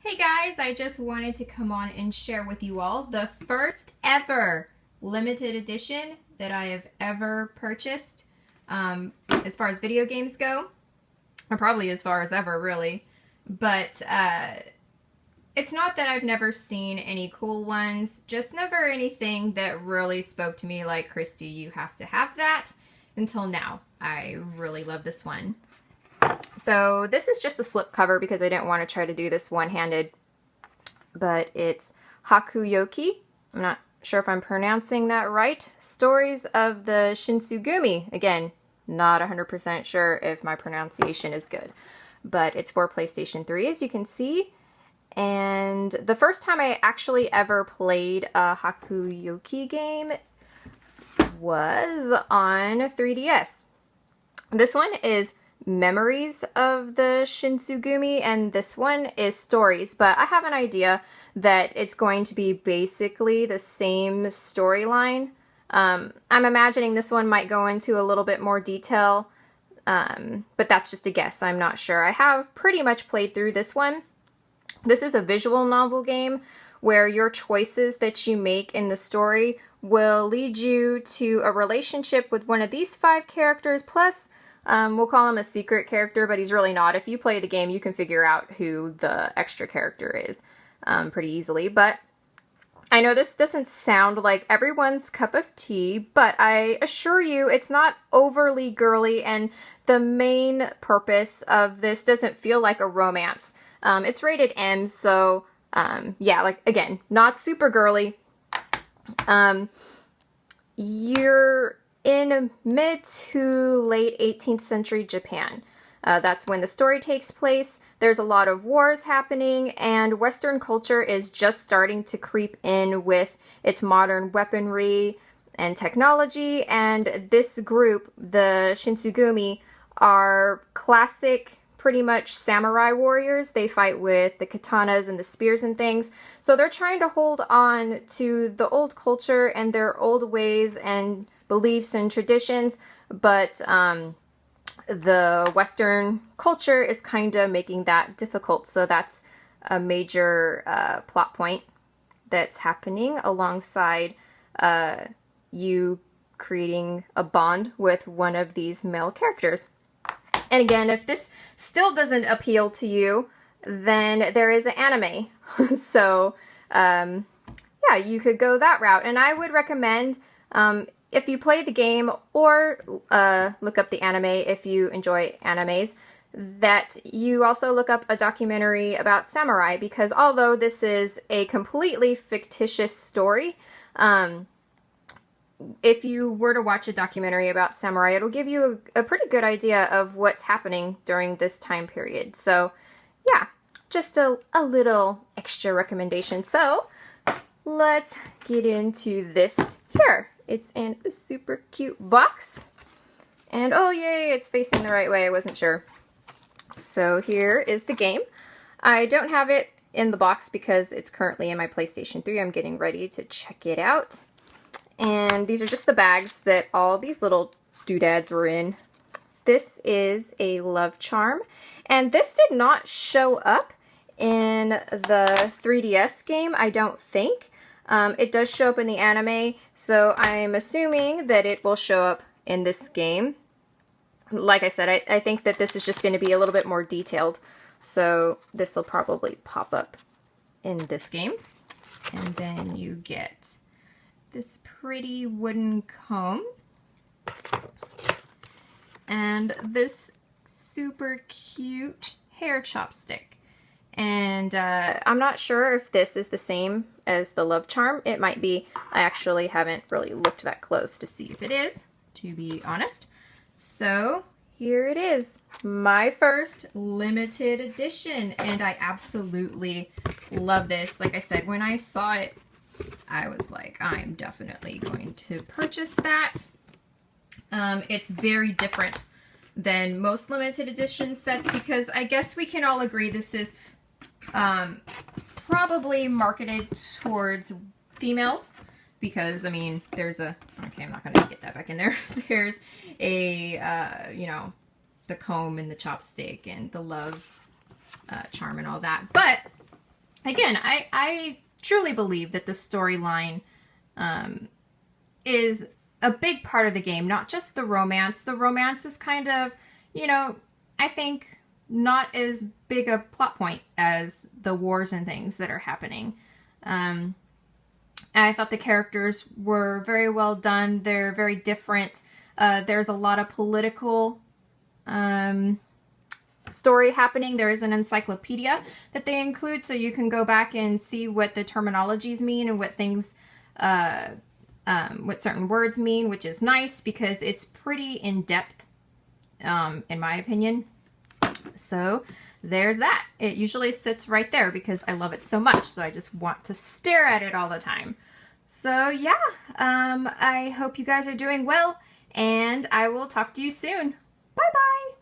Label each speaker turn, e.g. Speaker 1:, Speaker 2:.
Speaker 1: Hey guys, I just wanted to come on and share with you all the first ever limited edition that I have ever purchased as far as video games go, or probably as far as ever really, but it's not that I've never seen any cool ones, just never anything that really spoke to me like, Christy, you have to have that, until now. I really love this one. So this is just a slip cover because I didn't want to try to do this one-handed, but it's Hakuyoki. I'm not sure if I'm pronouncing that right. Stories of the Shinsugumi. Again, not 100% sure if my pronunciation is good, but it's for PlayStation 3, as you can see. And the first time I actually ever played a Hakuyoki game was on 3DS. This one is Memories of the Shinsugumi, and this one is Stories, but I have an idea that it's going to be basically the same storyline. I'm imagining this one might go into a little bit more detail, but that's just a guess. I'm not sure. I have pretty much played through this one. This is a visual novel game where your choices that you make in the story will lead you to a relationship with one of these 5 characters, plus we'll call him a secret character, but he's really not. If you play the game, you can figure out who the extra character is pretty easily. But I know this doesn't sound like everyone's cup of tea, but I assure you it's not overly girly, and the main purpose of this doesn't feel like a romance. It's rated M, so yeah, like, again, not super girly. You're in mid to late 18th century Japan. That's when the story takes place. There's a lot of wars happening, and Western culture is just starting to creep in with its modern weaponry and technology, and this group, the Shinsugumi, are classic, pretty much samurai warriors. They fight with the katanas and the spears and things. So they're trying to hold on to the old culture and their old ways and beliefs and traditions, but the Western culture is kind of making that difficult. So that's a major plot point that's happening alongside you creating a bond with one of these male characters. And again, if this still doesn't appeal to you, then there is an anime. So yeah, you could go that route. And I would recommend, if you play the game or look up the anime if you enjoy animes, that you also look up a documentary about samurai, because although this is a completely fictitious story, if you were to watch a documentary about samurai, it'll give you a pretty good idea of what's happening during this time period. So yeah, just a little extra recommendation. So let's get into this here. It's in a super cute box. And oh yay, it's facing the right way. I wasn't sure. So here is the game. I don't have it in the box because it's currently in my PlayStation 3. I'm getting ready to check it out. And these are just the bags that all these little doodads were in. This is a love charm. And this did not show up in the 3DS game, I don't think. It does show up in the anime, so I'm assuming that it will show up in this game. Like I said, I think that this is just going to be a little bit more detailed, so this will probably pop up in this game. And then you get this pretty wooden comb and this super cute hair chopstick. And I'm not sure if this is the same as the love charm. It might be. I actually haven't really looked that close to see if it is, to be honest. So here it is, my first limited edition, and I absolutely love this. Like I said, when I saw it, I was like, I'm definitely going to purchase that. It's very different than most limited edition sets, because I guess we can all agree this is probably marketed towards females, because I mean, there's a, okay, I'm not gonna get that back in there. There's a, you know, the comb and the chopstick and the love charm and all that. But again, I truly believe that the storyline is a big part of the game, not just the romance. The romance is kind of, you know, I think not as big a plot point as the wars and things that are happening. I thought the characters were very well done. They're very different. There's a lot of political story happening. There is an encyclopedia that they include, so you can go back and see what the terminologies mean and what things, what certain words mean, which is nice because it's pretty in-depth, in my opinion. So there's that. It usually sits right there because I love it so much, so I just want to stare at it all the time. So yeah, I hope you guys are doing well, and I will talk to you soon. Bye-bye!